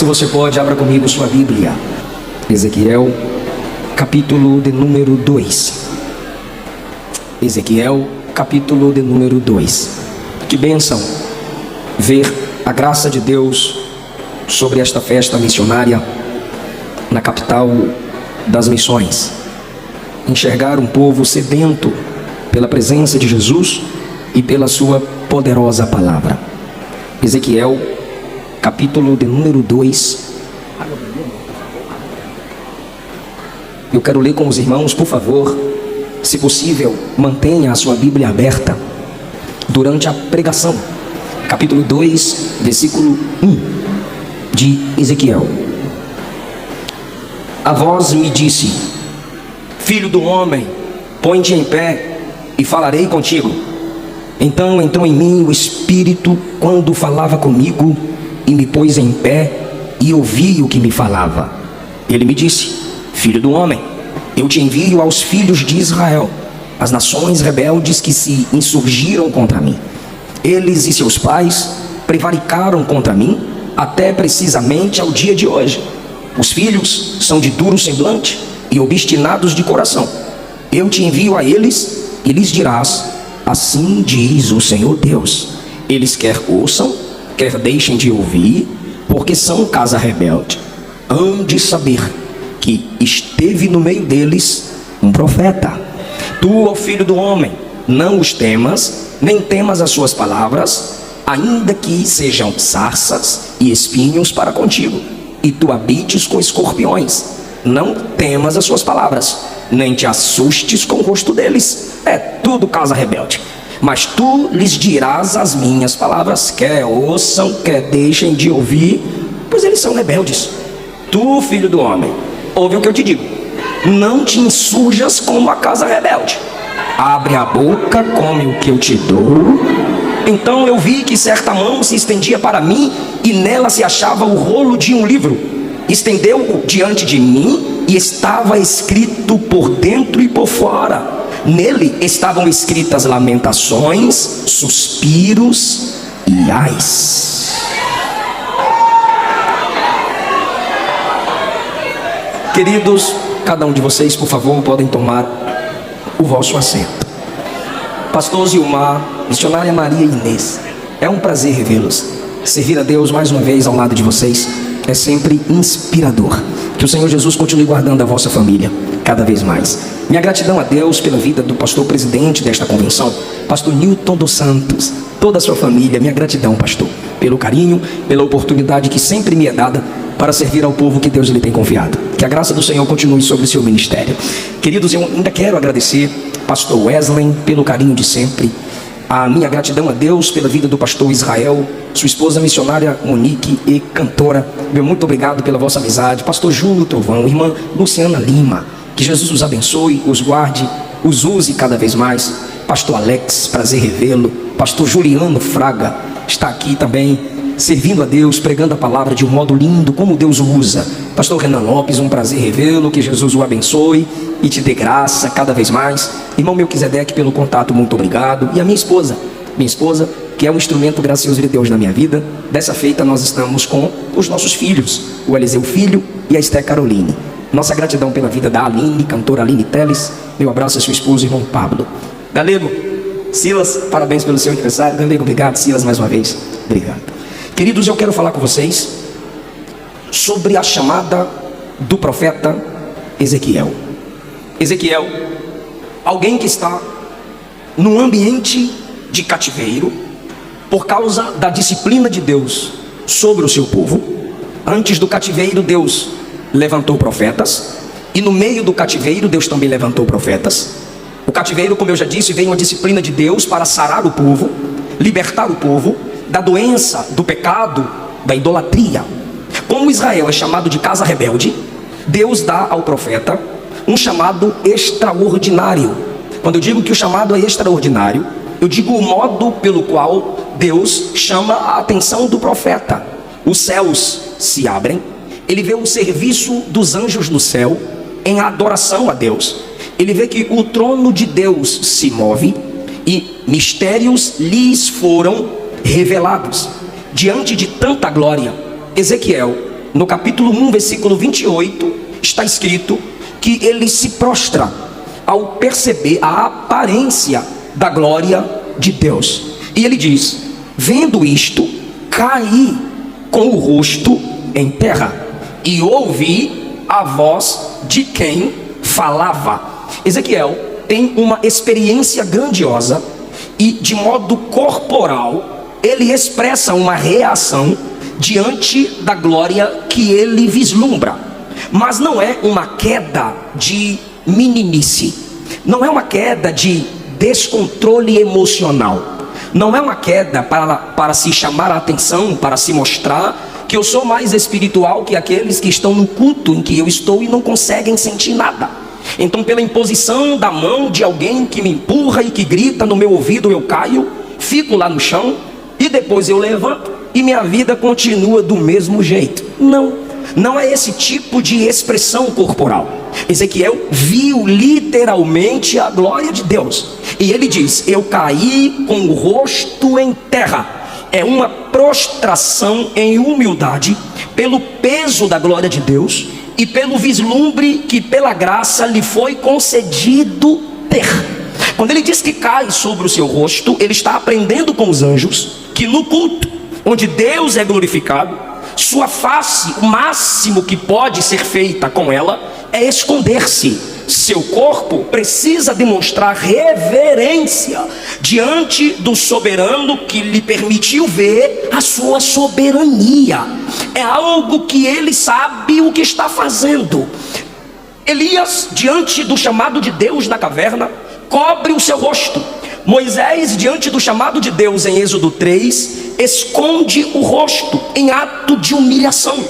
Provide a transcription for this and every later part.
Se você pode, abra comigo sua Bíblia. Ezequiel, capítulo de número 2. Ezequiel, capítulo de número 2. Que bênção ver a graça de Deus sobre esta festa missionária na capital das missões. Enxergar um povo sedento pela presença de Jesus e pela sua poderosa palavra. Ezequiel, capítulo de número 2. Eu quero ler com os irmãos, por favor. Se possível, mantenha a sua Bíblia aberta durante a pregação. Capítulo 2, versículo 1 de Ezequiel. A voz me disse: Filho do homem, põe-te em pé e falarei contigo. Então entrou em mim o Espírito quando falava comigo e me pôs em pé e ouvi o que me falava. Ele me disse: Filho do homem, eu te envio aos filhos de Israel, as nações rebeldes que se insurgiram contra mim. Eles e seus pais prevaricaram contra mim até precisamente ao dia de hoje. Os filhos são de duro semblante e obstinados de coração. Eu te envio a eles e lhes dirás: assim diz o Senhor Deus. Eles quer ouçam, quer deixem de ouvir, porque são casa rebelde. Hão de saber que esteve no meio deles um profeta. Tu, ó filho do homem, não os temas, nem temas as suas palavras, ainda que sejam sarças e espinhos para contigo, e tu habites com escorpiões. Não temas as suas palavras, nem te assustes com o rosto deles. É tudo casa rebelde. Mas tu lhes dirás as minhas palavras, quer ouçam, quer deixem de ouvir, pois eles são rebeldes. Tu, filho do homem, ouve o que eu te digo: não te insurjas como a casa rebelde. Abre a boca, come o que eu te dou. Então eu vi que certa mão se estendia para mim, e nela se achava o rolo de um livro. Estendeu-o diante de mim, e estava escrito por dentro e por fora. Nele estavam escritas lamentações, suspiros e ais. Queridos, cada um de vocês, por favor, podem tomar o vosso assento. Pastor Zilmar, missionária Maria Inês, é um prazer revê-los. Servir a Deus mais uma vez ao lado de vocês é sempre inspirador. Que o Senhor Jesus continue guardando a vossa família cada vez mais. Minha gratidão a Deus pela vida do pastor presidente desta convenção, pastor Newton dos Santos, toda a sua família. Minha gratidão, pastor, pelo carinho, pela oportunidade que sempre me é dada para servir ao povo que Deus lhe tem confiado. Que a graça do Senhor continue sobre o seu ministério. Queridos, eu ainda quero agradecer pastor Wesley pelo carinho de sempre. A minha gratidão a Deus pela vida do pastor Israel, sua esposa missionária Monique e cantora. Meu muito obrigado pela vossa amizade. Pastor Júlio Trovão, irmã Luciana Lima, que Jesus os abençoe, os guarde, os use cada vez mais. Pastor Alex, prazer revê-lo. Pastor Juliano Fraga está aqui também, servindo a Deus, pregando a palavra de um modo lindo, como Deus o usa. Pastor Renan Lopes, um prazer revê-lo, que Jesus o abençoe e te dê graça cada vez mais. Irmão Melquisedeque, pelo contato, muito obrigado. E a minha esposa, que é um instrumento gracioso de Deus na minha vida. Dessa feita nós estamos com os nossos filhos, o Eliseu Filho e a Esté Caroline. Nossa gratidão pela vida da Aline, cantora Aline Teles. Meu abraço a sua esposa, irmão Pablo. Galego, Silas, parabéns pelo seu aniversário. Galego, obrigado. Silas, mais uma vez, obrigado. Queridos, eu quero falar com vocês sobre a chamada do profeta Ezequiel. Ezequiel, alguém que está num ambiente de cativeiro por causa da disciplina de Deus sobre o seu povo. Antes do cativeiro, Deus levantou profetas, e no meio do cativeiro Deus também levantou profetas. O cativeiro, como eu já disse, veio uma disciplina de Deus para sarar o povo, libertar o povo da doença, do pecado, da idolatria. Como Israel é chamado de casa rebelde, Deus dá ao profeta um chamado extraordinário. Quando eu digo que o chamado é extraordinário, eu digo o modo pelo qual Deus chama a atenção do profeta. Os céus se abrem, ele vê o serviço dos anjos no céu em adoração a Deus. Ele vê que o trono de Deus se move e mistérios lhes foram revelados. Diante de tanta glória, Ezequiel no capítulo 1, versículo 28, está escrito que ele se prostra ao perceber a aparência da glória de Deus. E ele diz: vendo isto, caí com o rosto em terra e ouvi a voz de quem falava. Ezequiel tem uma experiência grandiosa e, de modo corporal, ele expressa uma reação diante da glória que ele vislumbra. Mas não é uma queda de meninice, não é uma queda de descontrole emocional, não é uma queda para se chamar a atenção, para se mostrar que eu sou mais espiritual que aqueles que estão no culto em que eu estou e não conseguem sentir nada. Então, pela imposição da mão de alguém que me empurra e que grita no meu ouvido, eu caio, fico lá no chão e depois eu levanto e minha vida continua do mesmo jeito. Não é esse tipo de expressão corporal. Ezequiel viu literalmente a glória de Deus, e ele diz: eu caí com o rosto em terra. É uma prostração em humildade pelo peso da glória de Deus e pelo vislumbre que pela graça lhe foi concedido ter. Quando ele diz que cai sobre o seu rosto, ele está aprendendo com os anjos que no culto onde Deus é glorificado, sua face, o máximo que pode ser feita com ela é esconder-se. Seu corpo precisa demonstrar reverência diante do soberano que lhe permitiu ver a sua soberania. É algo que ele sabe o que está fazendo. Elias, diante do chamado de Deus na caverna, cobre o seu rosto. Moisés, diante do chamado de Deus em Êxodo 3, esconde o rosto em ato de humilhação.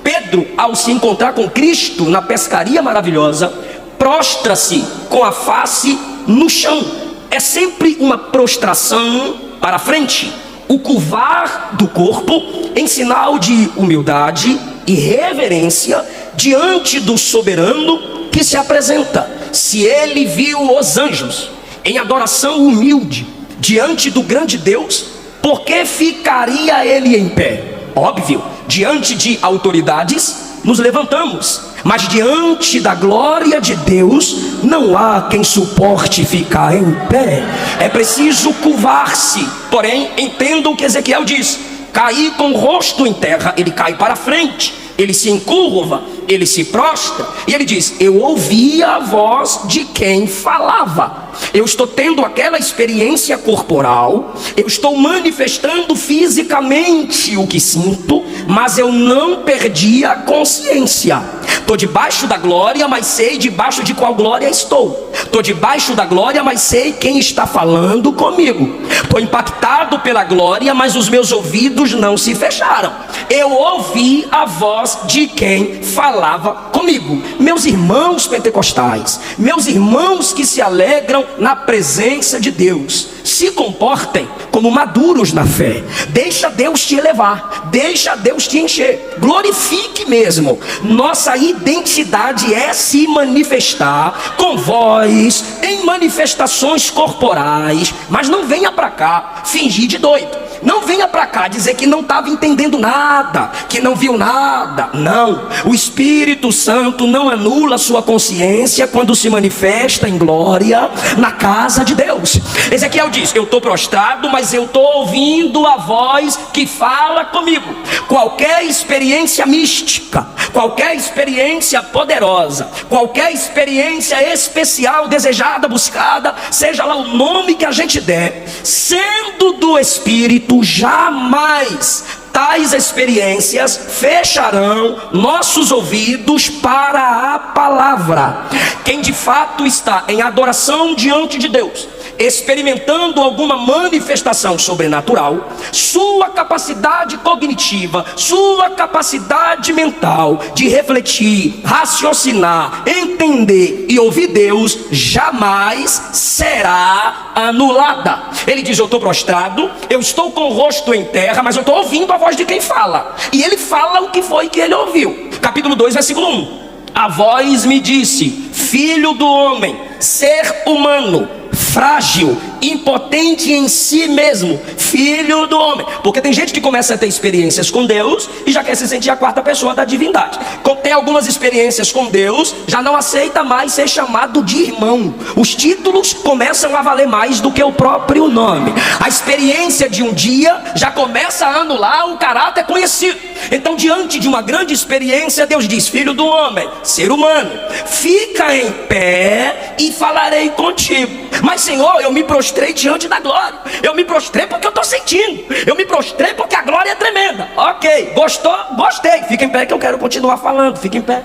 Pedro, ao se encontrar com Cristo na pescaria maravilhosa, prostra-se com a face no chão. É sempre uma prostração para frente, o curvar do corpo em sinal de humildade e reverência diante do soberano que se apresenta. Se ele viu os anjos em adoração humilde diante do grande Deus, por que ficaria ele em pé? Óbvio, diante de autoridades nos levantamos, mas diante da glória de Deus não há quem suporte ficar em pé. É preciso curvar-se. Porém, entenda o que Ezequiel diz: cair com o rosto em terra. Ele cai para frente, ele se encurva, ele se prostra e ele diz: eu ouvi a voz de quem falava. Eu estou tendo aquela experiência corporal, eu estou manifestando fisicamente o que sinto, mas eu não perdi a consciência. Estou debaixo da glória, mas sei debaixo de qual glória estou. Estou debaixo da glória, mas sei quem está falando comigo. Estou impactado pela glória, mas os meus ouvidos não se fecharam. Eu ouvi a voz de quem falava comigo. Meus irmãos pentecostais, meus irmãos que se alegram na presença de Deus, se comportem como maduros na fé. Deixa Deus te elevar, deixa Deus te encher, glorifique mesmo. Nossa identidade é se manifestar com voz, em manifestações corporais. Mas não venha para cá fingir de doido. Não venha para cá dizer que não estava entendendo nada, que não viu nada. Não, o Espírito Santo não anula sua consciência quando se manifesta em glória na casa de Deus. Ezequiel diz: eu estou prostrado, mas eu estou ouvindo a voz que fala comigo. Qualquer experiência mística, qualquer experiência poderosa, qualquer experiência especial, desejada, buscada, seja lá o nome que a gente der, sendo do Espírito, jamais tais experiências fecharão nossos ouvidos para a palavra. Quem de fato está em adoração diante de Deus, experimentando alguma manifestação sobrenatural, sua capacidade cognitiva, sua capacidade mental de refletir, raciocinar, entender e ouvir Deus jamais será anulada. Ele diz: eu estou prostrado, eu estou com o rosto em terra, mas eu estou ouvindo a voz de quem fala. E ele fala o que foi que ele ouviu. Capítulo 2, versículo 1. A voz me disse: filho do homem, ser humano, frágil, impotente em si mesmo, filho do homem. Porque tem gente que começa a ter experiências com Deus e já quer se sentir a quarta pessoa da divindade. Tem algumas experiências com Deus, já não aceita mais ser chamado de irmão. Os títulos começam a valer mais do que o próprio nome. A experiência de um dia já começa a anular o caráter conhecido. Então, diante de uma grande experiência, Deus diz: filho do homem, ser humano, fica em pé e falarei contigo. Mas, Senhor, eu me prostrei diante da glória. Eu me prostrei porque eu estou sentindo. Eu me prostrei porque a glória é tremenda. Ok, gostou? Gostei. Fica em pé que eu quero continuar falando. Fica em pé.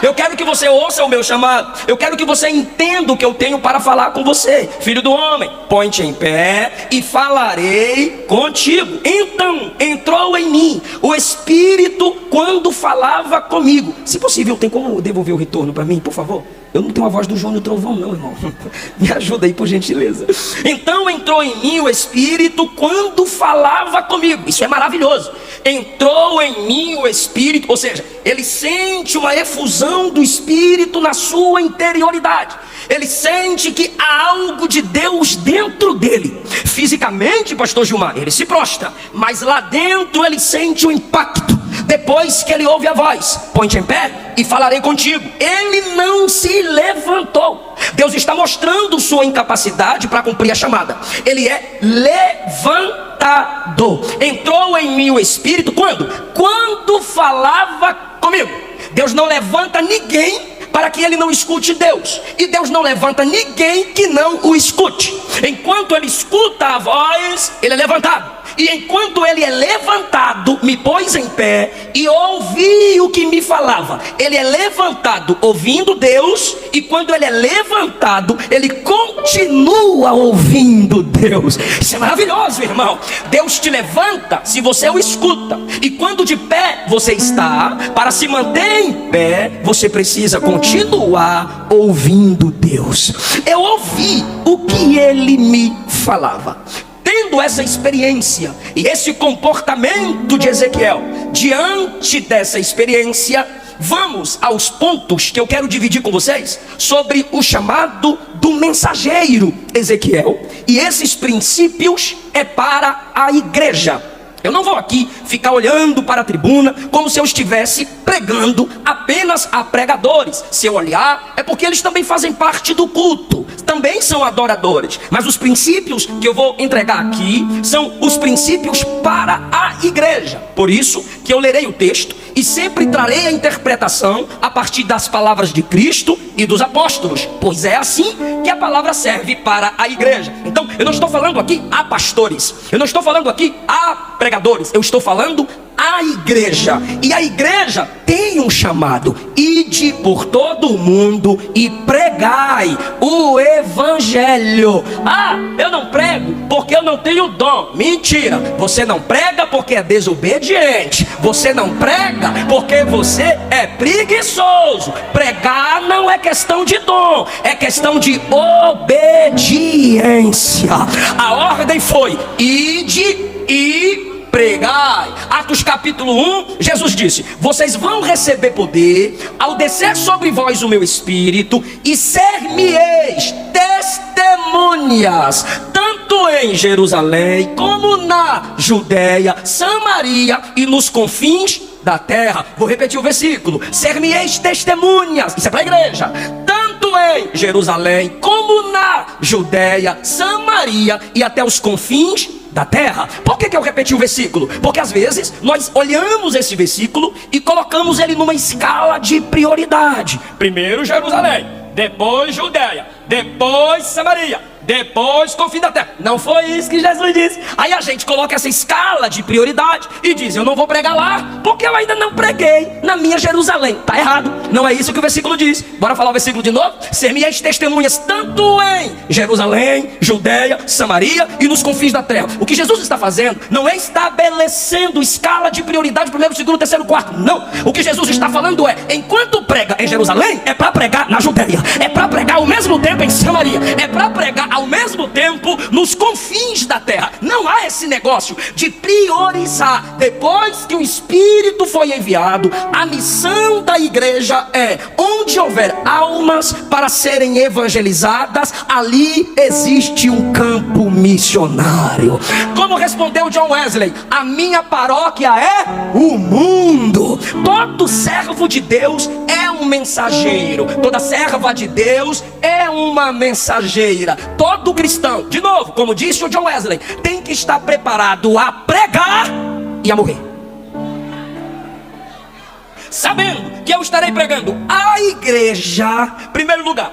Eu quero que você ouça o meu chamado. Eu quero que você entenda o que eu tenho para falar com você. Filho do homem, põe-te em pé e falarei contigo. Então entrou em mim o Espírito quando falava comigo. Se possível, tem como devolver o retorno para mim, por favor? Eu não tenho a voz do João do Trovão não, irmão. Me ajuda aí, por gentileza. Então entrou em mim o Espírito quando falava comigo. Isso é maravilhoso. Entrou em mim o Espírito, ou seja, ele sente uma efusão do Espírito na sua interioridade. Ele sente que há algo de Deus dentro dele. Fisicamente, pastor Gilmar, ele se prostra, mas lá dentro ele sente o impacto. Depois que ele ouve a voz: põe-te em pé e falarei contigo. Ele não se levantou. Deus está mostrando sua incapacidade para cumprir a chamada. Ele é levantado. Entrou em mim o Espírito quando? Quando falava comigo. Deus não levanta ninguém para que ele não escute Deus. E Deus não levanta ninguém que não o escute. Enquanto ele escuta a voz, ele é levantado. E enquanto ele é levantado, me pôs em pé e ouvi o que me falava. Ele é levantado ouvindo Deus, e quando ele é levantado, ele continua ouvindo Deus. Isso é maravilhoso, irmão. Deus te levanta se você o escuta. E quando de pé você está, para se manter em pé, você precisa continuar ouvindo Deus. Eu ouvi o que ele me falava. Tendo essa experiência e esse comportamento de Ezequiel, diante dessa experiência, vamos aos pontos que eu quero dividir com vocês sobre o chamado do mensageiro Ezequiel. E esses princípios é para a igreja. Eu não vou aqui ficar olhando para a tribuna como se eu estivesse pregando apenas a pregadores. Se eu olhar, é porque eles também fazem parte do culto, também são adoradores. Mas os princípios que eu vou entregar aqui são os princípios para a igreja. Por isso que eu lerei o texto e sempre trarei a interpretação a partir das palavras de Cristo e dos apóstolos, pois é assim que a palavra serve para a igreja. Então, eu não estou falando aqui a pastores, eu não estou falando aqui a pregadores, eu estou falando a igreja. E a igreja tem um chamado: ide por todo o mundo e pregai o evangelho. Ah, eu não prego porque eu não tenho dom. Mentira, você não prega porque é desobediente. Você não prega porque você é preguiçoso. Pregar não é questão de dom, é questão de obediência. A ordem foi: ide e pregai. Atos capítulo 1, Jesus disse: vocês vão receber poder ao descer sobre vós o meu Espírito, e ser-me-eis testemunhas, tanto em Jerusalém como na Judeia, Samaria e nos confins da terra. Vou repetir o versículo: ser-me-eis testemunhas, isso é para a igreja, tanto em Jerusalém como na Judeia, Samaria e até os confins da terra. Por que eu repeti o versículo? Porque às vezes nós olhamos esse versículo e colocamos ele numa escala de prioridade. Primeiro Jerusalém, depois Judeia, depois Samaria, depois confim da terra. Não foi isso que Jesus disse. Aí a gente coloca essa escala de prioridade e diz: eu não vou pregar lá porque eu ainda não preguei na minha Jerusalém. Está errado, não é isso que o versículo diz. Bora falar o versículo de novo? Ser-me-eis testemunhas tanto em Jerusalém, Judeia, Samaria e nos confins da terra. O que Jesus está fazendo não é estabelecendo escala de prioridade: primeiro, segundo, terceiro, quarto. Não, o que Jesus está falando é: enquanto prega em Jerusalém, é para pregar na Judeia, é para pregar ao mesmo tempo em Samaria, é para pregar ao mesmo tempo nos confins da terra. Não há esse negócio de priorizar. Depois que o Espírito foi enviado, a missão da igreja é: onde houver almas para serem evangelizadas, ali existe um campo missionário. Como respondeu John Wesley: a minha paróquia é o mundo. Todo servo de Deus é um mensageiro, toda serva de Deus é uma mensageira. Todo cristão, de novo, como disse o John Wesley, tem que estar preparado a pregar e a morrer, sabendo que eu estarei pregando a igreja. Primeiro lugar,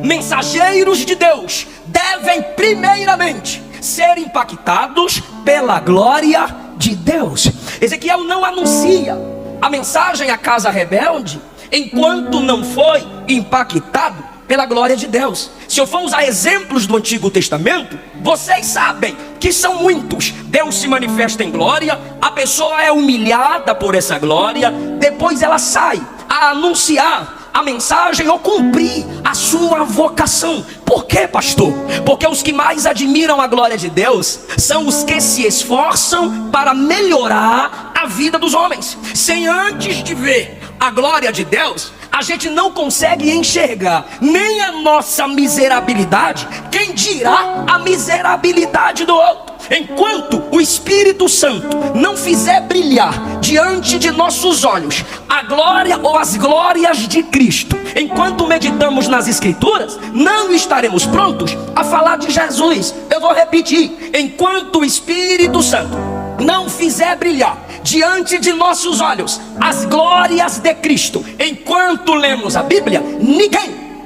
mensageiros de Deus devem primeiramente ser impactados pela glória de Deus. Ezequiel não anuncia a mensagem à casa rebelde enquanto não foi impactado pela glória de Deus. Se eu for usar exemplos do Antigo Testamento, vocês sabem que são muitos. Deus se manifesta em glória, a pessoa é humilhada por essa glória, depois ela sai a anunciar a mensagem ou cumprir a sua vocação. Por quê, pastor? Porque os que mais admiram a glória de Deus são os que se esforçam para melhorar a vida dos homens. Sem antes de ver a glória de Deus, a gente não consegue enxergar nem a nossa miserabilidade, quem dirá a miserabilidade do outro. Enquanto o Espírito Santo não fizer brilhar diante de nossos olhos a glória ou as glórias de Cristo, enquanto meditamos nas Escrituras, não estaremos prontos a falar de Jesus. Eu vou repetir: enquanto o Espírito Santo não fizer brilhar diante de nossos olhos as glórias de Cristo, enquanto lemos a Bíblia,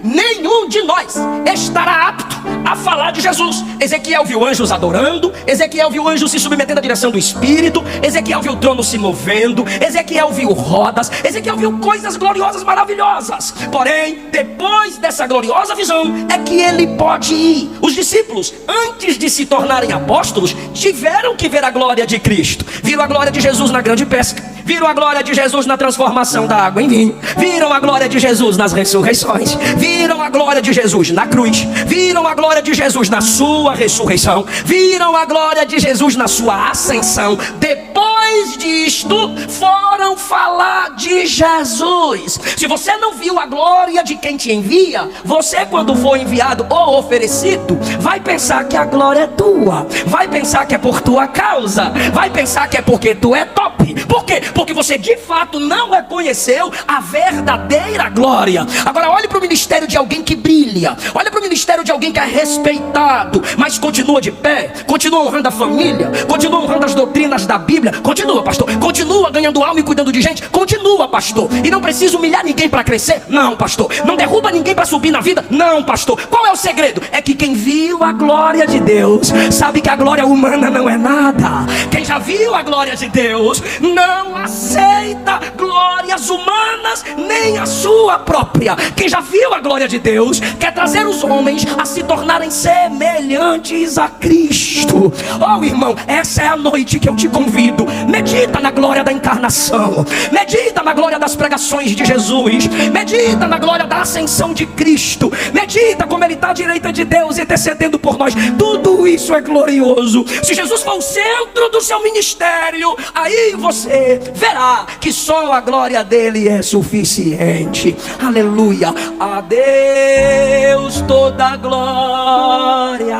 nenhum de nós estará apto a falar de Jesus. Ezequiel viu anjos adorando, Ezequiel viu anjos se submetendo à direção do Espírito, Ezequiel viu o trono se movendo, Ezequiel viu rodas, Ezequiel viu coisas gloriosas, maravilhosas. Porém, depois dessa gloriosa visão é que ele pode ir. Os discípulos, antes de se tornarem apóstolos, tiveram que ver a glória de Cristo. Viram a glória de Jesus na grande pesca, viram a glória de Jesus na transformação da água em vinho, viram a glória de Jesus nas ressurreições, viram a glória de Jesus na cruz, viram a glória de Jesus na sua ressurreição, viram a glória de Jesus na sua ascensão. Depois disto, foram falar de Jesus. Se você não viu a glória de quem te envia, você, quando for enviado ou oferecido, vai pensar que a glória é tua, vai pensar que é por tua causa, vai pensar que é porque tu é top. Por quê? Porque você de fato não reconheceu a verdadeira glória. Agora olhe para o ministério de alguém que brilha, olha para o ministério de alguém que é respeitado, mas continua de pé, continua honrando a família, continua honrando as doutrinas da Bíblia, continua, pastor, continua ganhando alma e cuidando de gente, continua, pastor, e não precisa humilhar ninguém para crescer, não, pastor, não derruba ninguém para subir na vida, não, pastor. Qual é o segredo? É que quem viu a glória de Deus sabe que a glória humana não é nada. Quem já viu a glória de Deus não aceita glórias humanas, nem a sua própria. Quem já viu a glória de Deus quer trazer os homens a se tornarem semelhantes a Cristo. Oh, irmão, essa é a noite que eu te convido. Medita na glória da encarnação, medita na glória das pregações de Jesus, medita na glória da ascensão de Cristo, medita como Ele está à direita de Deus intercedendo por nós. Tudo isso é glorioso. Se Jesus for o centro do seu ministério, aí você verá que só a glória dele é suficiente. Aleluia. A Deus toda a glória,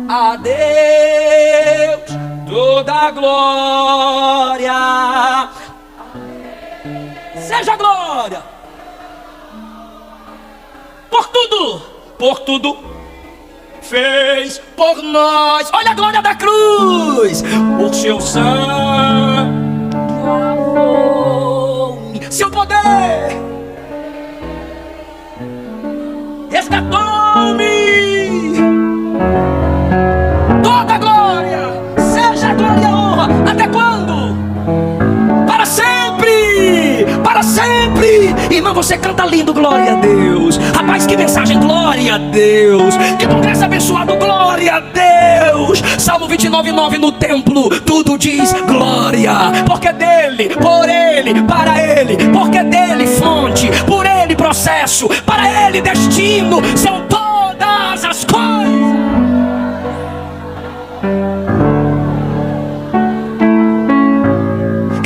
a Deus toda a glória, seja a glória por tudo fez por nós. Olha a glória da cruz, por seu sangue, seu poder resgatou-me. Toda a glória, seja a glória e a honra. Até quando? Para sempre, para sempre. Irmão, você canta lindo, glória a Deus. Rapaz, que mensagem, glória a Deus. Que congresso abençoado, glória a Deus. Salmo 29:9 no templo, tudo diz glória. Porque dele, por ele, para ele, porque dele fonte, por ele processo, para ele destino, são todas as coisas.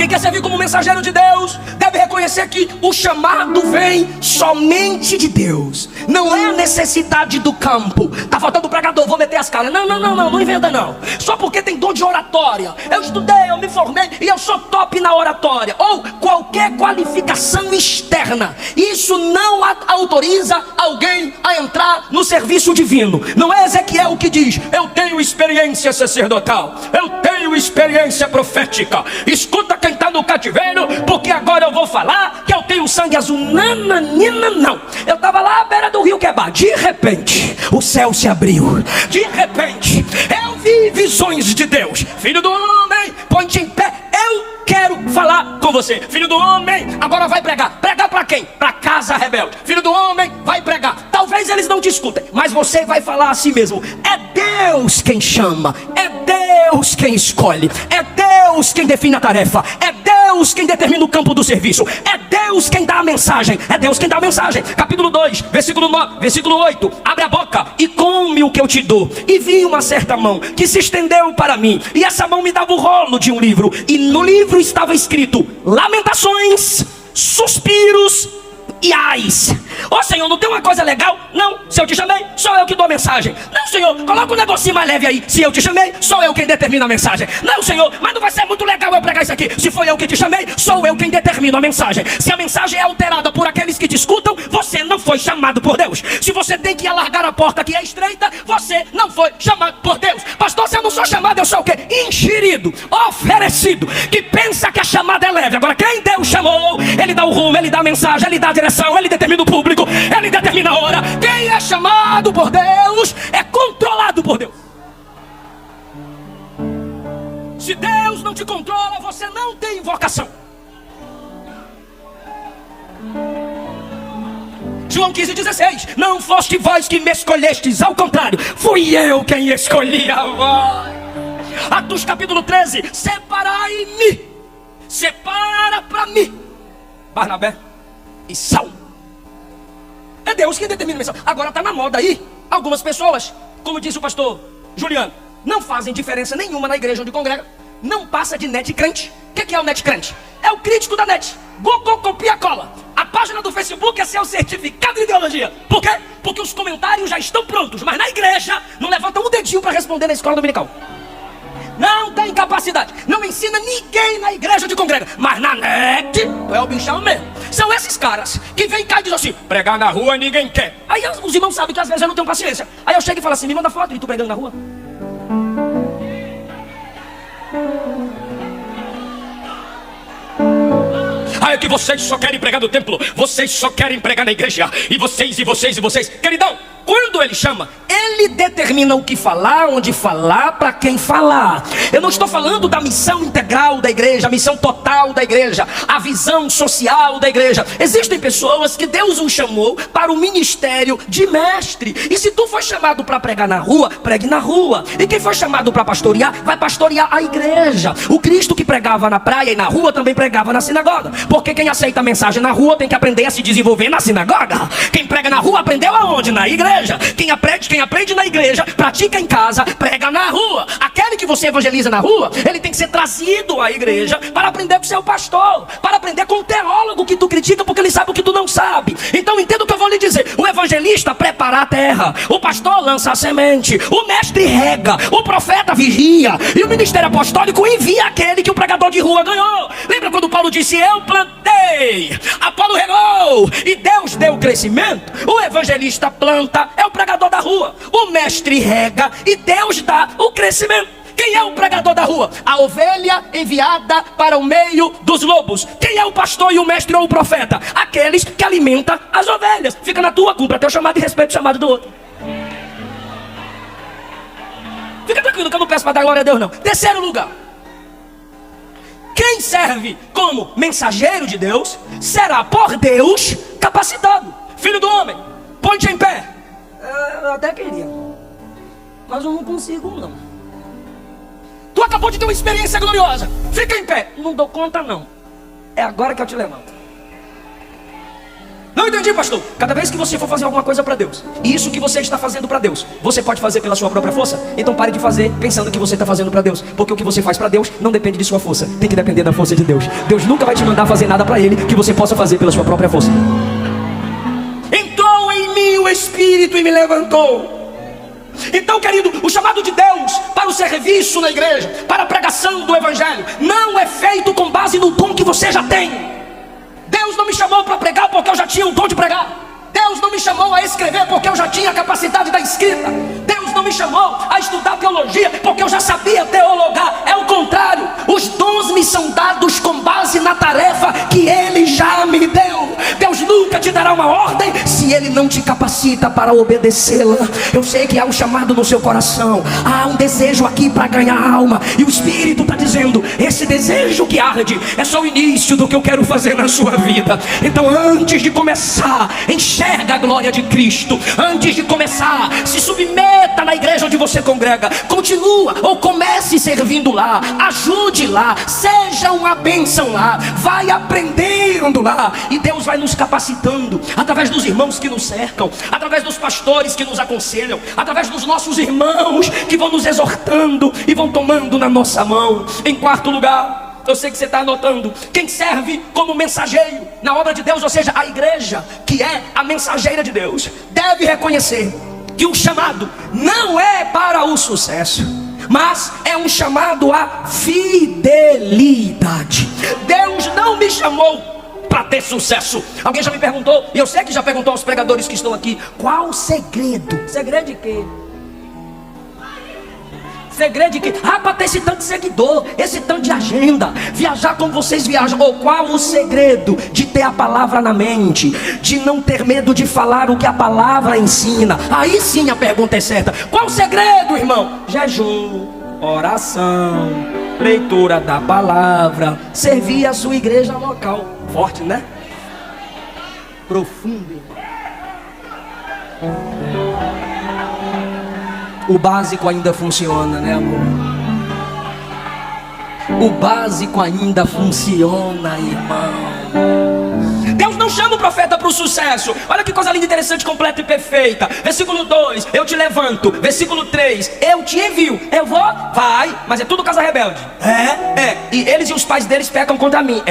Quem quer servir como mensageiro de Deus deve reconhecer que o chamado vem somente de Deus. Não é a necessidade do campo. Tá faltando pregador, vou meter as caras. Não inventa não. Só porque tem dom de oratória. Eu estudei, eu me formei e eu sou top na oratória. Ou qualquer qualificação externa. Isso não autoriza alguém a entrar no serviço divino. Não é Ezequiel que diz: eu tenho experiência sacerdotal, eu tenho experiência profética. Escuta quem está no cativeiro, porque agora eu vou falar que eu tenho sangue azul. Não. Eu estava lá à beira do rio Quebar. De repente o céu se abriu. De repente eu vi visões de Deus. Filho do homem, põe-te em pé. Eu quero falar com você. Filho do homem, agora vai pregar. Pregar para quem? Para casa rebelde. Filho do homem, vai pregar. Talvez eles não te escutem, mas você vai falar a si mesmo. É Deus quem chama, é Deus quem escolhe, é Deus quem define a tarefa, é Deus quem determina o campo do serviço, é Deus quem dá a mensagem, é Deus quem dá a mensagem. Capítulo 2, versículo 9, versículo 8. Abre a boca e come o que eu te dou. E vi uma certa mão que se estendeu para mim, e essa mão me dava o rolo de um livro, e no livro estava escrito lamentações, suspiros e ais. Ô Senhor, não tem uma coisa legal? Não, se eu te chamei, sou eu que dou a mensagem. Não, Senhor, coloca um negocinho mais leve aí. Se eu te chamei, sou eu quem determina a mensagem. Não, Senhor, mas não vai ser muito legal eu pregar isso aqui. Se foi eu que te chamei, sou eu quem determina a mensagem. Se a mensagem é alterada por aqueles que te escutam, você não foi chamado por Deus. Se você tem que alargar a porta que é estreita, você não foi chamado por Deus. Pastor, se eu não sou chamado, eu sou o quê? Enxerido, oferecido, que pensa que a chamada é leve. Agora quem Deus chamou, Ele dá o rumo, Ele dá a mensagem, Ele dá a direção, Ele determina o público, Ele determina a hora. Quem é chamado por Deus é controlado por Deus. Se Deus não te controla, você não tem vocação. João 15,16. Não foste vós que me escolhestes, ao contrário, fui eu quem escolhi a vós. Atos capítulo 13. Separai-me, separa para mim Barnabé e Saulo. É Deus quem determina a missão. Agora está na moda aí. Algumas pessoas, como disse o pastor Juliano, não fazem diferença nenhuma na igreja onde congrega. Não passa de net crente. O que é o net crente? É o crítico da net. Google copia cola. A página do Facebook é seu certificado de ideologia. Por quê? Porque os comentários já estão prontos, mas na igreja não levantam um dedinho para responder na escola dominical. Não tem capacidade. Não ensina ninguém na igreja de congrega. Mas na net, tu é o bichão mesmo. São esses caras que vêm cá e dizem assim: pregar na rua ninguém quer. Aí os irmãos sabem que às vezes eu não tenho paciência. Aí eu chego e falo assim: me manda foto de tu pregando na rua. Ah, é que vocês só querem pregar no templo. Vocês só querem pregar na igreja. E vocês. Queridão, quando ele chama, ele determina o que falar, onde falar, para quem falar. Eu não estou falando da missão integral da igreja, a missão total da igreja, a visão social da igreja. Existem pessoas que Deus os chamou para o ministério de mestre. E se tu foi chamado para pregar na rua, pregue na rua. E quem foi chamado para pastorear, vai pastorear a igreja. O Cristo que pregava na praia e na rua também pregava na sinagoga. Porque quem aceita a mensagem na rua tem que aprender a se desenvolver na sinagoga. Quem prega na rua aprendeu aonde? Na igreja. Quem aprende na igreja, pratica em casa, prega na rua. Aquele que você evangeliza na rua, ele tem que ser trazido à igreja para aprender com o seu pastor, para aprender com o teólogo que tu critica, porque ele sabe o que tu não sabe. Então entenda o que eu vou lhe dizer. O evangelista prepara a terra, o pastor lança a semente, o mestre rega, o profeta vigia, e o ministério apostólico envia aquele que o pregador de rua ganhou. Lembra quando Paulo disse: eu plantei, Apolo regou e Deus deu o crescimento? O evangelista planta, é o pregador da rua. O mestre rega e Deus dá o crescimento. Quem é o pregador da rua? A ovelha enviada para o meio dos lobos. Quem é o pastor e o mestre ou o profeta? Aqueles que alimentam as ovelhas. Fica na tua, cumpra teu chamado e respeita o chamado do outro. Fica tranquilo que eu não peço para dar glória a Deus não. Terceiro lugar, quem serve como mensageiro de Deus será por Deus capacitado. Filho do homem, põe-te em pé. Eu até queria, mas eu não consigo não. Tu acabou de ter uma experiência gloriosa. Fica em pé. Não dou conta não. É agora que eu te levanto. Não entendi, pastor. Cada vez que você for fazer alguma coisa para Deus, e isso que você está fazendo para Deus, você pode fazer pela sua própria força? Então pare de fazer pensando que você está fazendo para Deus, porque o que você faz para Deus não depende de sua força, tem que depender da força de Deus. Deus nunca vai te mandar fazer nada para Ele que você possa fazer pela sua própria força. Entrou em mim o Espírito e me levantou. Então, querido, o chamado de Deus para o serviço na igreja, para a pregação do Evangelho, não é feito com base no dom que você já tem. Deus não me chamou para pregar porque eu já tinha o dom de pregar. Deus não me chamou a escrever porque eu já tinha a capacidade da escrita. Deus não me chamou a estudar teologia porque eu já sabia teologar. É o contrário, os dons me são dados com base na tarefa que Ele já me deu. Deus nunca te dará uma ordem se Ele não te capacita para obedecê-la. Eu sei que há um chamado no seu coração, há um desejo aqui para ganhar alma, e o Espírito está dizendo: esse desejo que arde é só o início do que eu quero fazer na sua vida. Então, antes de começar, enxerga a glória de Cristo. Antes de começar, se submeta na igreja onde você congrega. Continua ou comece servindo lá, ajude lá, seja uma bênção lá, vai aprendendo lá, e Deus vai nos capacitando através dos irmãos que nos cercam, através dos pastores que nos aconselham, através dos nossos irmãos que vão nos exortando e vão tomando na nossa mão. Em quarto lugar, eu sei que você está anotando, quem serve como mensageiro na obra de Deus, ou seja, a igreja que é a mensageira de Deus, deve reconhecer que o chamado não é para o sucesso, mas é um chamado à fidelidade. Deus não me chamou para ter sucesso. Alguém já me perguntou, e eu sei que já perguntou aos pregadores que estão aqui: qual o segredo? Segredo de quê? Segredo de quê? Para ter esse tanto de seguidor, esse tanto de agenda, viajar como vocês viajam. Ou qual o segredo de ter a palavra na mente, de não ter medo de falar o que a palavra ensina? Aí sim a pergunta é certa. Qual o segredo, irmão? Jejum, oração, leitura da palavra, servir a sua igreja local. Forte, né? Profundo. O básico ainda funciona, né, amor? O básico ainda funciona, irmão. Deus não chama o profeta para o sucesso. Olha que coisa linda, interessante, completa e perfeita. Versículo 2, eu te levanto. Versículo 3, eu te envio. Eu vou? Vai, mas é tudo casa rebelde. E eles e os pais deles pecam contra mim.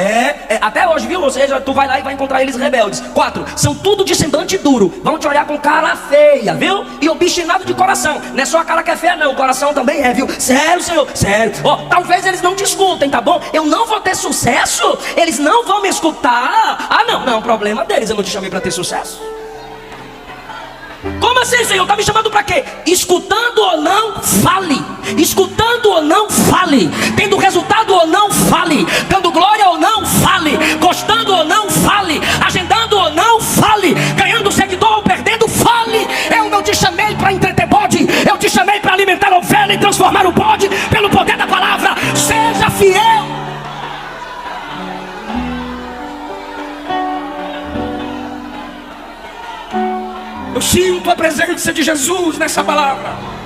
Até hoje, viu? Ou seja, tu vai lá e vai encontrar eles rebeldes. 4, são tudo de semblante duro, vão te olhar com cara feia, viu? E obstinado de coração. Não é só a cara que é feia, não, o coração também é, viu? Sério, Senhor, sério. Talvez eles não te escutem, tá bom? Eu não vou ter sucesso, eles não vão me escutar. Não, problema deles, eu não te chamei para ter sucesso. Como assim, Senhor? Está me chamando para quê? Escutando ou não, fale. Escutando ou não, fale. Tendo resultado ou não, fale. Dando glória ou não, fale. Gostando ou não, fale. Agendando ou não, fale. Ganhando seguidor ou perdendo, fale. Eu não te chamei para entreter bode, eu te chamei para alimentar a ovelha e transformar o bode pelo poder da palavra. Seja fiel. Eu sinto a presença de Jesus nessa palavra.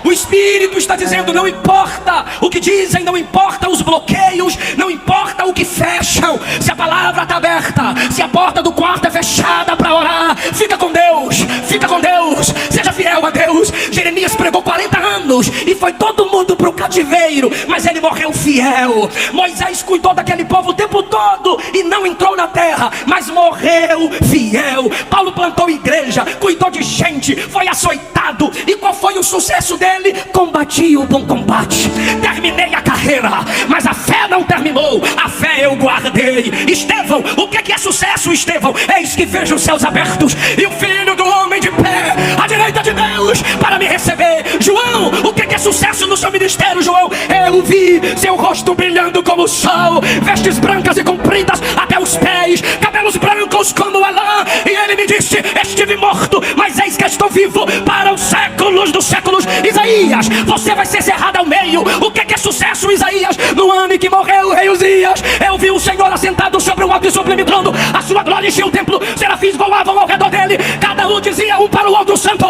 O Espírito está dizendo: não importa o que dizem, não importa os bloqueios, não importa o que fecham. Se a palavra está aberta, se a porta do quarto é fechada para orar, fica com Deus, fica com Deus, seja fiel a Deus. Jeremias pregou 40 anos e foi todo mundo para o cativeiro, mas ele morreu fiel. Moisés cuidou daquele povo o tempo todo e não entrou na terra, mas morreu fiel. Paulo plantou igreja, cuidou de gente, foi açoitado, e qual foi o sucesso dele? Combati o bom combate, terminei a carreira, mas a fé não terminou, a fé eu guardei. Estevão, o que é sucesso, Estevão? Eis que vejo os céus abertos e o Filho do Homem de pé à direita de Deus para me receber. João, o que é sucesso no seu ministério, João? Eu vi seu rosto brilhando como o sol, vestes brancas e compridas até os pés, cabelos brancos como a lã, e ele me disse: estive morto, mas eis que estou vivo para os séculos dos séculos. Isaías, você vai ser cerrado ao meio. O que é sucesso, Isaías? No ano em que morreu o rei Uzias, eu vi o Senhor assentado sobre um alto e sublime trono. A sua glória enchia o templo, serafins voavam ao redor dele, cada um dizia um para o outro: Santo,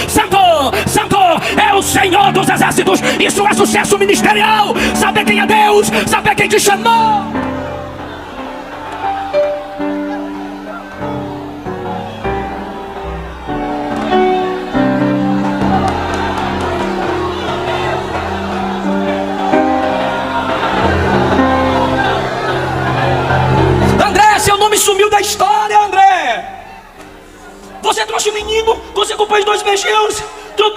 Santo, Santo é o Senhor dos exércitos. Isso é sucesso ministerial. Saber quem é Deus, saber quem te chamou. trouxe o menino com 5 pães e 2 peixinhos. Tu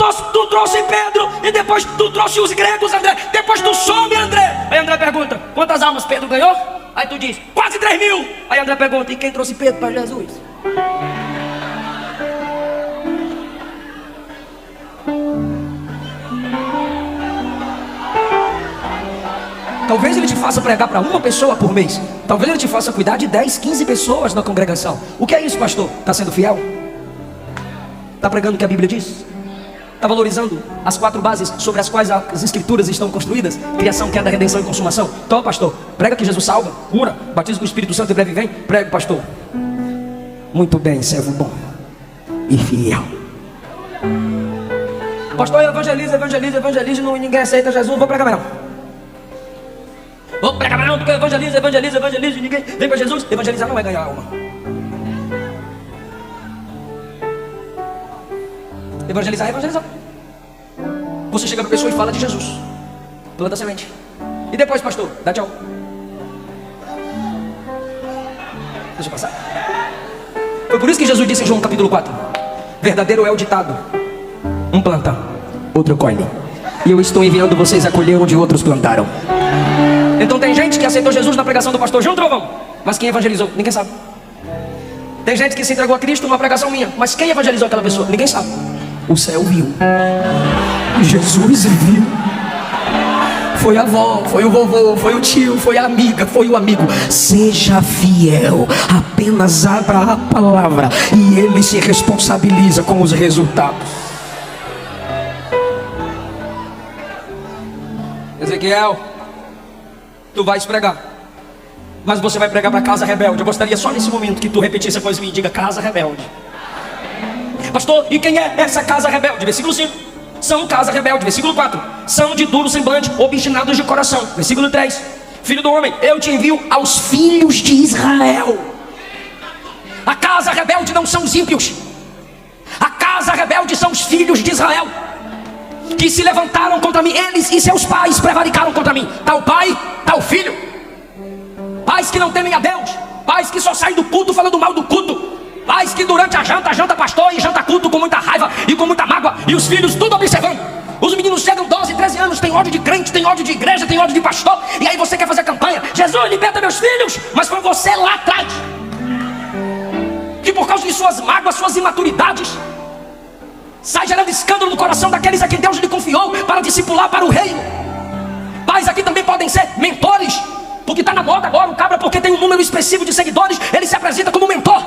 trouxe Pedro e depois tu trouxe os gregos, André. Depois tu some, André. Aí André pergunta, quantas almas Pedro ganhou? Aí tu diz, quase 3.000. Aí André pergunta, e quem trouxe Pedro para Jesus? Talvez ele te faça pregar para uma pessoa por mês. Talvez ele te faça cuidar de 10, 15 pessoas na congregação. O que é isso, pastor? Está sendo fiel? Está pregando o que a Bíblia diz? Está valorizando as 4 bases sobre as quais as escrituras estão construídas? Criação, queda, redenção e consumação. Então, pastor, prega que Jesus salva, cura, batiza com o Espírito Santo e breve vem. Prega, pastor. Muito bem, servo bom e fiel. Pastor, evangeliza e ninguém aceita Jesus. Vou pregar mesmo. Vou pregar mesmo porque evangeliza e ninguém vem para Jesus. Evangelizar não é ganhar alma. Evangelizar é evangelizar. Você chega para a pessoa e fala de Jesus. Planta a semente. E depois, pastor, dá tchau. Deixa eu passar. Foi por isso que Jesus disse em João capítulo 4: verdadeiro é o ditado, um planta, outro colhe. E eu estou enviando vocês a colher onde outros plantaram. Então tem gente que aceitou Jesus na pregação do pastor João Trovão, mas quem evangelizou? Ninguém sabe. Tem gente que se entregou a Cristo numa pregação minha, mas quem evangelizou aquela pessoa? Ninguém sabe. O céu viu, Jesus viu. Foi a avó, foi o vovô, foi o tio, foi a amiga, foi o amigo. Seja fiel, apenas abra a palavra e ele se responsabiliza com os resultados. Ezequiel, tu vais pregar, mas você vai pregar para casa rebelde. Eu gostaria só nesse momento que tu repetisse após mim e diga: casa rebelde. Pastor, e quem é essa casa rebelde? Versículo 5. São casa rebelde. Versículo 4. São de duro semblante, obstinados de coração. Versículo 3. Filho do homem, eu te envio aos filhos de Israel. A casa rebelde não são os ímpios. A casa rebelde são os filhos de Israel, que se levantaram contra mim. Eles e seus pais prevaricaram contra mim. Tá o pai, tá o filho. Pais que não temem a Deus. Pais que só saem do culto falando mal do culto. Pais que durante a janta pastor e janta culto com muita raiva e com muita mágoa. E os filhos tudo observando. Os meninos chegam 12, 13 anos, tem ódio de crente, tem ódio de igreja, tem ódio de pastor. E aí você quer fazer campanha: Jesus, liberta meus filhos. Mas foi você lá atrás que por causa de suas mágoas, suas imaturidades, sai gerando escândalo no coração daqueles a quem Deus lhe confiou para discipular para o reino. Pais aqui também podem ser mentores, porque está na moda agora o cabra, porque tem um número expressivo de seguidores, ele se apresenta como mentor.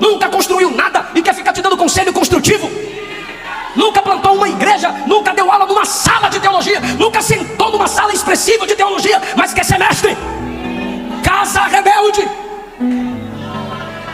Nunca construiu nada e quer ficar te dando conselho construtivo. Nunca plantou uma igreja, nunca deu aula numa sala de teologia, nunca sentou numa sala expressiva de teologia, mas quer ser mestre. Casa rebelde.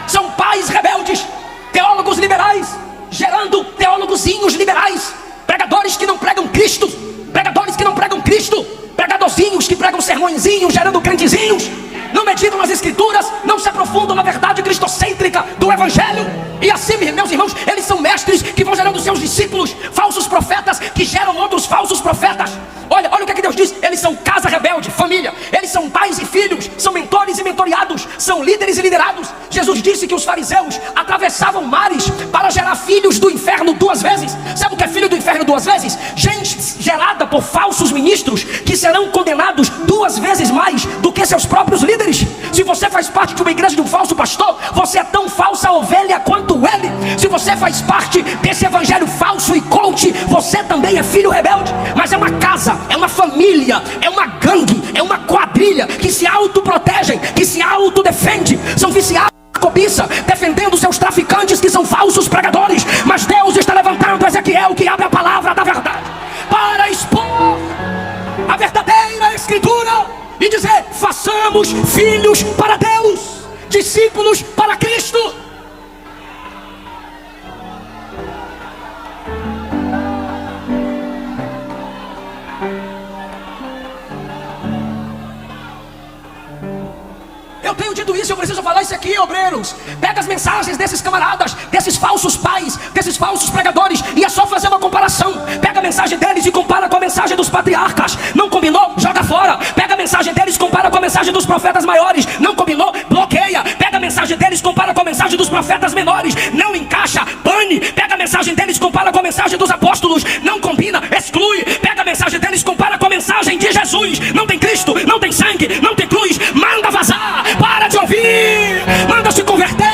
São pais rebeldes, teólogos liberais, gerando teólogozinhos liberais, pregadores que não pregam Cristo, pregadores que não pregam Cristo, pregadorzinhos que pregam sermõezinhos, gerando crentezinhos. Não meditam as escrituras, não se aprofundam na verdade cristocêntrica do evangelho. E assim, meus irmãos, eles são mestres que vão gerando seus discípulos, falsos profetas que geram outros falsos profetas. Olha o que é que Deus diz: eles são casa rebelde, família. Eles são pais e filhos, são mentores e mentoriados, são líderes e liderados. Jesus disse que os fariseus atravessavam mares para gerar filhos do inferno 2 vezes. Sabe o que é filho do inferno 2 vezes? Gente gerada por falsos ministros que serão condenados 2 vezes mais do que seus próprios líderes. Se você faz parte de uma igreja de um falso pastor, você é tão falsa ovelha quanto ele. Se você faz parte desse evangelho falso e coach, você também é filho rebelde. Mas é uma casa, é uma família, é uma gangue, é uma quadrilha que se autoprotegem, que se autodefende. São viciados na cobiça, defendendo seus traficantes que são falsos pregadores. Mas Deus está levantando Ezequiel, que abre a palavra da verdade para expor a verdadeira escritura e dizer: façamos filhos para Deus, discípulos para Cristo. Eu tenho dito isso, eu preciso falar isso aqui, obreiros. Pega as mensagens desses camaradas, desses falsos pais, desses falsos pregadores, e é só fazer uma comparação. Pega a mensagem deles e compara com a mensagem dos patriarcas. Não combinou? Joga fora. Pega a mensagem deles e compara com a mensagem dos profetas maiores. Não combinou? Bloqueia. Pega a mensagem deles, compara com a mensagem dos profetas menores, não encaixa, bane. Pega a mensagem deles, compara com a mensagem dos apóstolos, não combina, exclui. Pega a mensagem deles, compara com a mensagem de Jesus, não tem Cristo, não tem sangue, não tem cruz, manda vazar, para de ouvir, manda se converter.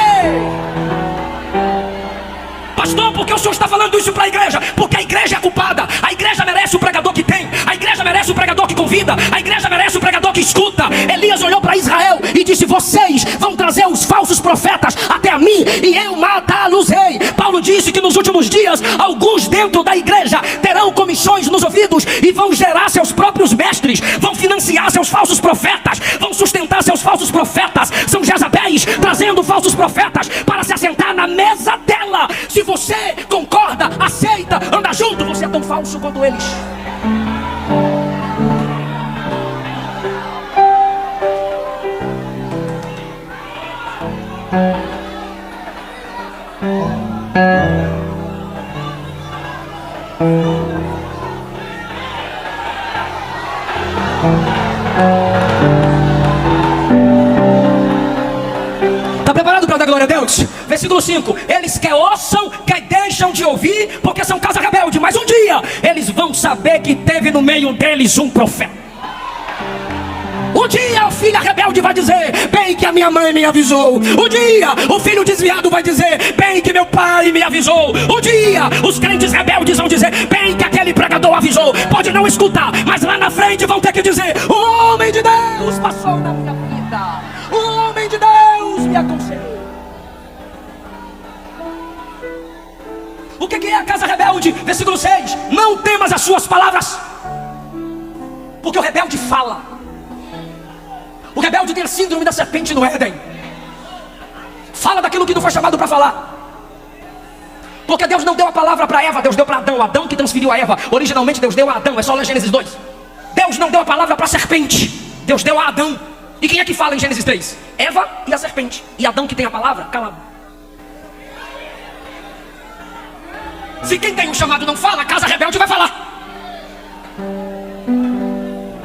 Pastor, por que o senhor está falando isso para a igreja? Porque a igreja é culpada. A igreja merece o pregador que tem. A igreja merece o pregador que convida. A igreja merece o pregador que escuta. Elias olhou para Israel e disse: vocês vão trazer os falsos profetas até a mim e eu matá-los-ei. Paulo disse que nos últimos dias alguns dentro da igreja terão comichões nos ouvidos e vão gerar seus próprios mestres, vão financiar seus falsos profetas, vão sustentar seus falsos profetas. São Jezabéis trazendo falsos profetas para se assentar na mesa dela. Se você concorda, aceita, anda junto, você é tão falso quanto eles. Está preparado para dar glória a Deus? Versículo 5: eles que ouçam, que deixam de ouvir, porque são casa rebelde. Mas um dia eles vão saber que teve no meio deles um profeta. Um dia a filha rebelde vai dizer: bem que a minha mãe me avisou. Um dia o filho desviado vai dizer: bem que meu pai me avisou. Um dia os crentes rebeldes vão dizer: bem que aquele pregador avisou. Pode não escutar, mas lá na frente vão ter que dizer: o homem de Deus passou na minha vida, o homem de Deus me aconselhou. O que é a casa rebelde? Versículo 6: não temas as suas palavras, porque o rebelde fala. O rebelde tem a síndrome da serpente no Éden. Fala daquilo que não foi chamado para falar. Porque Deus não deu a palavra para Eva, Deus deu para Adão. Adão que transferiu a Eva. Originalmente Deus deu a Adão, é só ler Gênesis 2. Deus não deu a palavra para a serpente, Deus deu a Adão. E quem é que fala em Gênesis 3? Eva e a serpente. E Adão que tem a palavra, calado. Se quem tem o chamado não fala, a casa rebelde vai falar.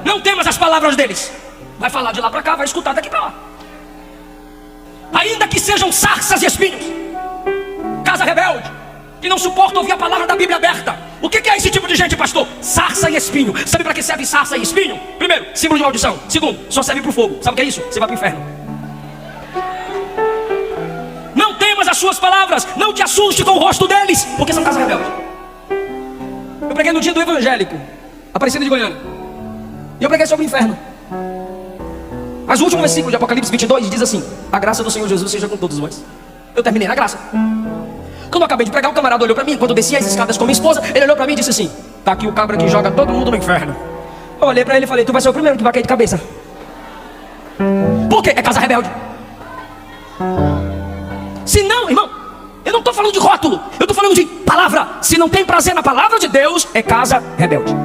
Não temas as palavras deles. Vai falar de lá para cá, vai escutar daqui para lá. Ainda que sejam sarças e espinhos. Casa rebelde, que não suporta ouvir a palavra da Bíblia aberta. O que é esse tipo de gente, pastor? Sarça e espinho. Sabe para que serve sarça e espinho? Primeiro, símbolo de maldição. Segundo, só serve para o fogo. Sabe o que é isso? Você vai para o inferno. Não temas as suas palavras, não te assuste com o rosto deles, porque são casa rebelde. Eu preguei no dia do evangélico, Aparecida de Goiânia, e eu preguei sobre o inferno. Mas o último versículo de Apocalipse 22 diz assim: a graça do Senhor Jesus seja com todos vós. Eu terminei na graça. Quando eu acabei de pregar, um camarada olhou para mim, enquanto eu descia as escadas com minha esposa, ele olhou para mim e disse assim: tá aqui o cabra que joga todo mundo no inferno. Eu olhei para ele e falei: tu vai ser o primeiro que vai cair de cabeça. Por quê? É casa rebelde. Se não, irmão, eu não estou falando de rótulo, eu estou falando de palavra. Se não tem prazer na palavra de Deus, é casa rebelde.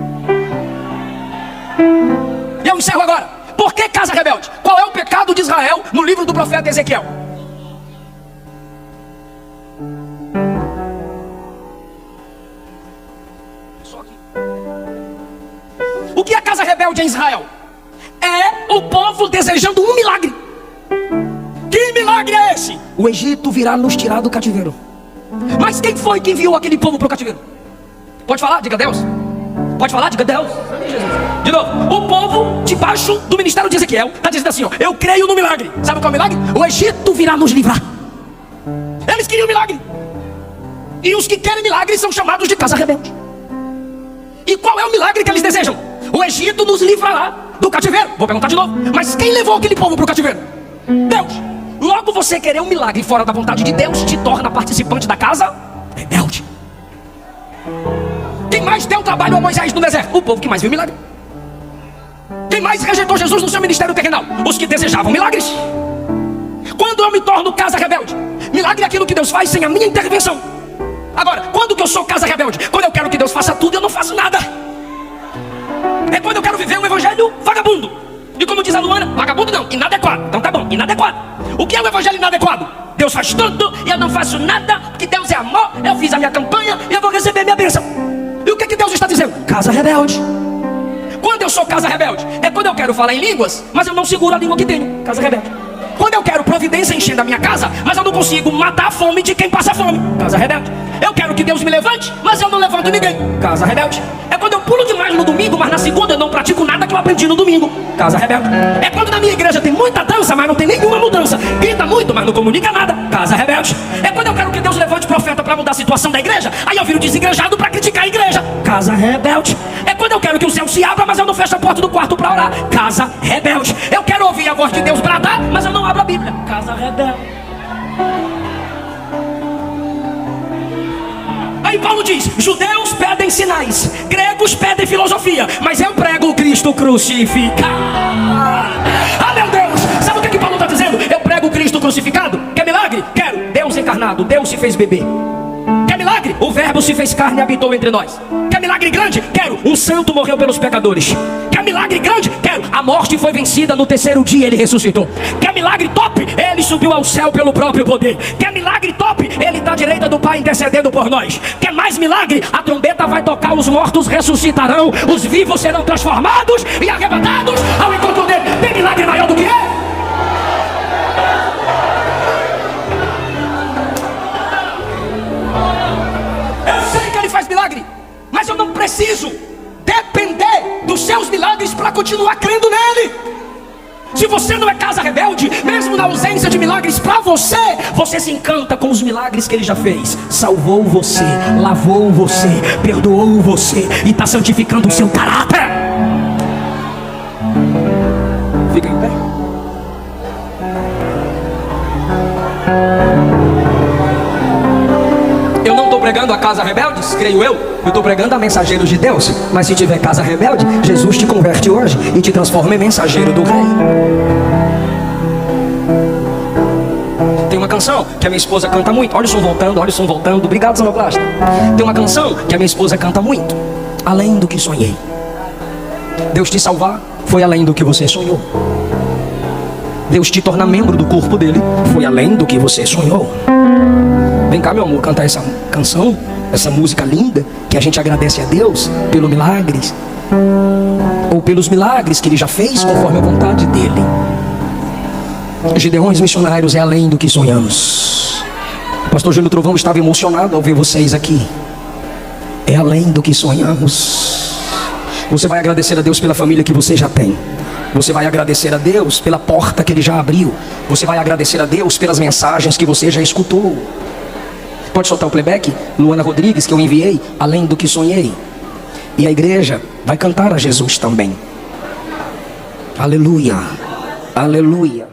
E eu encerro agora. Por que casa rebelde? Qual é o pecado de Israel no livro do profeta Ezequiel? O que é casa rebelde em Israel? É o povo desejando um milagre. Que milagre é esse? O Egito virá nos tirar do cativeiro. Mas quem foi que enviou aquele povo para o cativeiro? Pode falar? Diga Deus. Pode falar? Diga Deus. De novo, o povo debaixo do ministério de Ezequiel está dizendo assim: ó, eu creio no milagre. Sabe qual é o milagre? O Egito virá nos livrar. Eles queriam milagre. E os que querem milagre são chamados de casa rebelde. E qual é o milagre que eles desejam? O Egito nos livrará do cativeiro. Vou perguntar de novo: mas quem levou aquele povo para o cativeiro? Deus. Logo, você querer um milagre fora da vontade de Deus te torna participante da casa rebelde. Quem mais deu trabalho a Moisés no deserto? O povo que mais viu milagre. Quem mais rejeitou Jesus no seu ministério terrenal? Os que desejavam milagres. Quando eu me torno casa rebelde, milagre é aquilo que Deus faz sem a minha intervenção. Agora, quando que eu sou casa rebelde? Quando eu quero que Deus faça tudo e eu não faço nada. É quando eu quero viver um evangelho vagabundo. E como diz a Luana, vagabundo não, inadequado. Então tá bom, inadequado. O que é o evangelho inadequado? Deus faz tudo e eu não faço nada, porque Deus é amor, eu fiz a minha campanha e eu vou receber minha bênção. E o que que Deus está dizendo? Casa rebelde. Quando eu sou casa rebelde? É quando eu quero falar em línguas, mas eu não seguro a língua que tenho. Casa rebelde. quando eu quero providência enchendo a minha casa, mas eu não consigo matar a fome de quem passa fome. Casa rebelde. Eu quero que Deus me levante, mas eu não levanto ninguém. Casa rebelde. É quando eu pulo demais no domingo, mas na segunda eu não pratico nada que eu aprendi no domingo. Casa rebelde. É quando na minha igreja tem muita dança, mas não tem nenhuma mudança. Grita muito, mas não comunica nada. Casa rebelde. É quando eu quero que Deus levante profeta para mudar a situação da igreja, aí eu viro desigrejado para criticar a igreja. Casa rebelde. É quando eu quero que o céu se abra, mas eu não fecho a porta do quarto para orar. Casa rebelde. Eu quero ouvir a voz de Deus bradar, mas eu não abro a Bíblia. Casa rebelde. Aí Paulo diz: judeus pedem sinais, gregos pedem filosofia, mas eu prego o Cristo crucificado. Ah, meu Deus, sabe o que Paulo está dizendo? Eu prego o Cristo crucificado. Quer milagre? Quero. Deus encarnado, Deus se fez bebê. Quer milagre? O verbo se fez carne e habitou entre nós. Quer milagre grande? Quero. Um santo morreu pelos pecadores. Quer milagre grande? Quero. A morte foi vencida, no terceiro dia ele ressuscitou. Quer milagre top? Ele subiu ao céu pelo próprio poder. Quer milagre top? Ele está à direita do Pai intercedendo por nós. Quer mais milagre? A trombeta vai tocar, os mortos ressuscitarão, os vivos serão transformados e arrebatados ao encontro dele. Tem milagre maior do que ele? Faz milagre, mas eu não preciso depender dos seus milagres para continuar crendo nele. Se você não é casa rebelde, mesmo na ausência de milagres para você, você se encanta com os milagres que ele já fez. Salvou você, lavou você, perdoou você e está santificando o seu caráter. Fica em pé. Eu não estou pregando a casa rebeldes, creio eu estou pregando a mensageiros de Deus. Mas se tiver casa rebelde, Jesus te converte hoje e te transforma em mensageiro do rei. Tem uma canção que a minha esposa canta muito. Olha o som voltando, olha o som voltando. Obrigado, sonoplasta. Tem uma canção que a minha esposa canta muito. Além do que sonhei. Deus te salvar foi além do que você sonhou. Deus te tornar membro do corpo dele foi além do que você sonhou. Vem cá, meu amor, cantar essa canção, essa música linda, que a gente agradece a Deus pelos milagres, ou pelos milagres que ele já fez conforme a vontade dele. Gideões missionários é além do que sonhamos. O pastor Júlio Trovão estava emocionado ao ver vocês aqui. É além do que sonhamos. Você vai agradecer a Deus pela família que você já tem. Você vai agradecer a Deus pela porta que ele já abriu. Você vai agradecer a Deus pelas mensagens que você já escutou. Pode soltar o playback? Luana Rodrigues, que eu enviei, além do que sonhei. E a igreja vai cantar a Jesus também. Aleluia, aleluia.